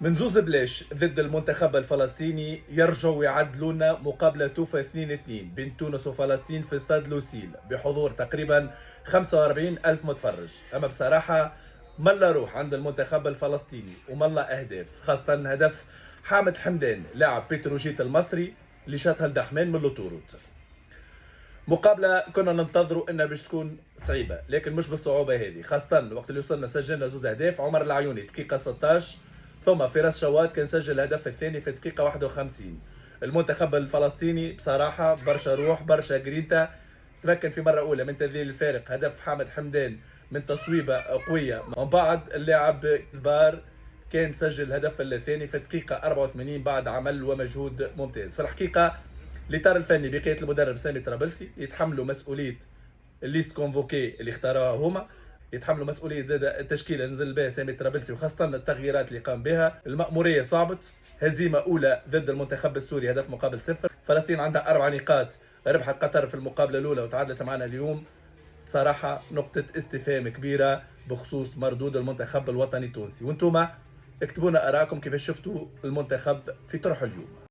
من زوز بلاش ضد المنتخب الفلسطيني يرجعوا يعدلونا مقابلة توفى 2-2 بين تونس وفلسطين في استاد لوسيل بحضور تقريبا 45 ألف متفرج. أما بصراحة ملا روح عند المنتخب الفلسطيني وملا أهداف، خاصة هدف حامد حمدان لاعب بتروجيت المصري اللي شاتها لدحمان من لوتوروت. مقابلة كنا ننتظروا انها باش تكون صعيبة، لكن مش بالصعوبة هذه، خاصة وقت اللي وصلنا سجلنا زوز اهداف. عمر العيوني دقيقة 16، ثم فراس شواد كان سجل الهدف الثاني في دقيقة 51. المنتخب الفلسطيني بصراحة برشا روح، برشا جرينتا، تمكن في مرة أولى من تذليل الفارق، هدف حامد حمدان من تصويبة قوية. من بعد اللاعب زبار كان سجل الهدف الثاني في دقيقة 84 بعد عمل ومجهود ممتاز. في الحقيقة الاطار الفني بقياده المدرب سامي طرابلسي يتحملوا مسؤوليه الليست كونفوكي اللي اختاروها هما، يتحملوا مسؤوليه زاد التشكيله اللي نزل بها سامي طرابلسي، وخاصه التغييرات اللي قام بها. المأموريه صعبت، هزيمه اولى ضد المنتخب السوري، هدف مقابل صفر. فلسطين عندها 4 نقاط، ربحت قطر في المقابله الاولى وتعادلت معنا اليوم. صراحه نقطه استفهام كبيره بخصوص مردود المنتخب الوطني التونسي. وانتم اكتبوا لنا ارائكم كيفاش شفتوا المنتخب في طرح اليوم.